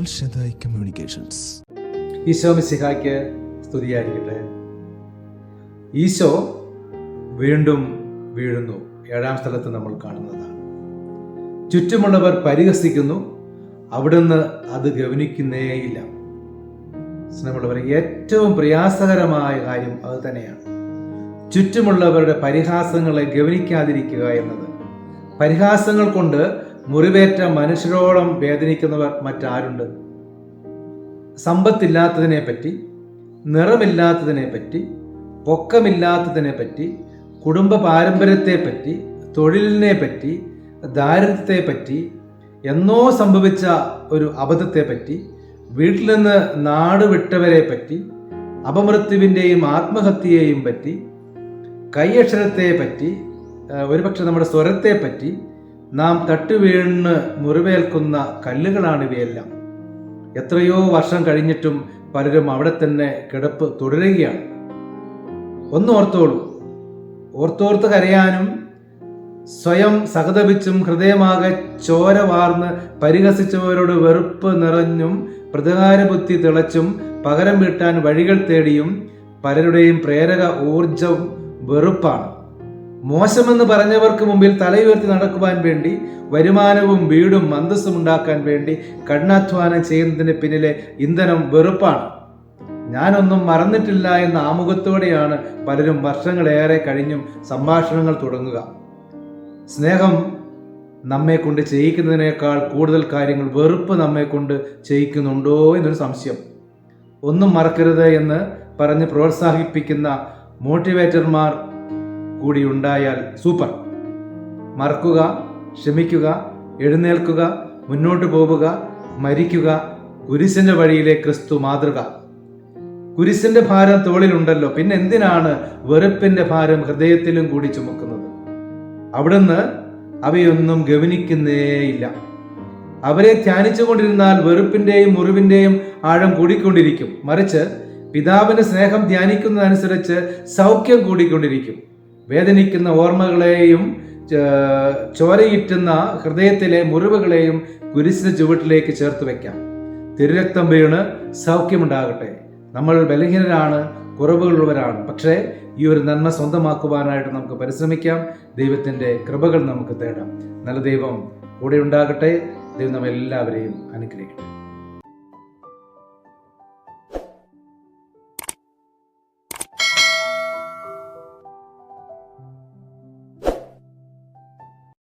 L Shaddai communications. Isho മിശിഹായ്ക്ക് സ്തുതിയായിരിക്കട്ടെ. ഈശോ വീണ്ടും വീഴുന്നു. 7-ാം സ്ഥലത്ത് നമ്മൾ കാണുന്നതാണ്. ചുറ്റുമുള്ളവർ പരിഹസിക്കുന്നു, അവിടുന്ന് അത് ഗവനിക്കുന്നേയില്ല. സ്നേഹമുള്ളവരെ, ഏറ്റവും പ്രയാസകരമായ കാര്യം അത് തന്നെയാണ്. ചുറ്റുമുള്ളവരുടെ പരിഹാസങ്ങളെ ഗവനിക്കാതിരിക്കുക എന്നത്. പരിഹാസങ്ങൾ കൊണ്ട് മുറിവേറ്റ മനുഷ്യരോളം വേദനിക്കുന്നവർ മറ്റാരുണ്ട്? സമ്പത്തില്ലാത്തതിനെ പറ്റി, നിറമില്ലാത്തതിനെ പറ്റി, പൊക്കമില്ലാത്തതിനെ പറ്റി, കുടുംബ പാരമ്പര്യത്തെ പറ്റി, തൊഴിലിനെ പറ്റി, ദാരിദ്ര്യത്തെ പറ്റി, എന്നോ സംഭവിച്ച ഒരു അബദ്ധത്തെ പറ്റി, വീട്ടിൽ നിന്ന് നാട് വിട്ടവരെ പറ്റി, അപമൃത്യുവിൻ്റെയും ആത്മഹത്യയെയും പറ്റി, കൈയക്ഷരത്തെ പറ്റി, ഒരുപക്ഷെ നമ്മുടെ സ്വരത്തെ പറ്റി, നാം തട്ടുവീണ് മുറിവേൽക്കുന്ന കല്ലുകളാണിവയെല്ലാം. എത്രയോ വർഷം കഴിഞ്ഞിട്ടും പലരും അവിടെ തന്നെ കിടപ്പ് തുടരുകയാണ്. ഒന്ന് ഓർത്തോർത്ത് കരയാനും സ്വയം സഹതപിച്ചും ഹൃദയമാകെ ചോര വാർന്ന് പരിഹസിച്ചവരോട് വെറുപ്പ് നിറഞ്ഞും പ്രതികാരബുദ്ധി തിളച്ചും പകരം വീട്ടാൻ വഴികൾ തേടിയും പലരുടെയും പ്രേരക ഊർജം വെറുപ്പാണ്. മോശമെന്ന് പറഞ്ഞവർക്ക് മുമ്പിൽ തലയുയർത്തി നടക്കുവാൻ വേണ്ടി, വരുമാനവും വീടും അന്തസ്സും ഉണ്ടാക്കാൻ വേണ്ടി കഠിനാധ്വാനം ചെയ്യുന്നതിന് പിന്നിലെ ഇന്ധനം വെറുപ്പാണ്. ഞാനൊന്നും മറന്നിട്ടില്ല എന്ന ആമുഖത്തോടെയാണ് പലരും വർഷങ്ങളേറെ കഴിഞ്ഞും സംഭാഷണങ്ങൾ തുടങ്ങുക. സ്നേഹം നമ്മെ കൊണ്ട് ചെയ്യിക്കുന്നതിനേക്കാൾ കൂടുതൽ കാര്യങ്ങൾ വെറുപ്പ് നമ്മെ കൊണ്ട് ചെയ്യിക്കുന്നുണ്ടോ എന്നൊരു സംശയം. ഒന്നും മറക്കരുത് എന്ന് പറഞ്ഞ് പ്രോത്സാഹിപ്പിക്കുന്ന മോട്ടിവേറ്റർമാർ കൂടി ഉണ്ടായാൽ സൂപ്പർ. മറക്കുക, ക്ഷമിക്കുക, എഴുന്നേൽക്കുക, മുന്നോട്ട് പോവുക, മരിക്കുക. കുരിശിന്റെ വഴിയിലെ ക്രിസ്തു മാതൃക. കുരിശിന്റെ ഭാരം തോളിലുണ്ടല്ലോ, പിന്നെ എന്തിനാണ് വെറുപ്പിന്റെ ഭാരം ഹൃദയത്തിലും കൂടി ചുമക്കുന്നത്? അവിടുന്ന് അവയൊന്നും ഗവനിക്കുന്നേയില്ല. അവരെ ധ്യാനിച്ചുകൊണ്ടിരുന്നാൽ വെറുപ്പിന്റെയും മുറിവിന്റെയും ആഴം കൂടിക്കൊണ്ടിരിക്കും. മറിച്ച് പിതാവിന്റെ സ്നേഹം ധ്യാനിക്കുന്നതനുസരിച്ച് സൗഖ്യം കൂടിക്കൊണ്ടിരിക്കും. വേദനിക്കുന്ന ഓർമ്മകളെയും ചോരയിട്ടുന്ന ഹൃദയത്തിലെ മുറിവുകളെയും കുരിശിന്റെ ചുവട്ടിലേക്ക് ചേർത്ത് വെക്കാം. തിരുരക്തം വീണ് സൗഖ്യമുണ്ടാകട്ടെ. നമ്മൾ ബലഹീനരാണ്, കുറവുകളുള്ളവരാണ്. പക്ഷേ ഈ ഒരു നന്മ സ്വന്തമാക്കുവാനായിട്ട് നമുക്ക് പരിശ്രമിക്കാം. ദൈവത്തിൻ്റെ കൃപകൾ നമുക്ക് തേടാം. നല്ല ദൈവം കൂടെ ഉണ്ടാകട്ടെ. ദൈവം നമ്മെല്ലാവരെയും അനുഗ്രഹിക്കട്ടെ.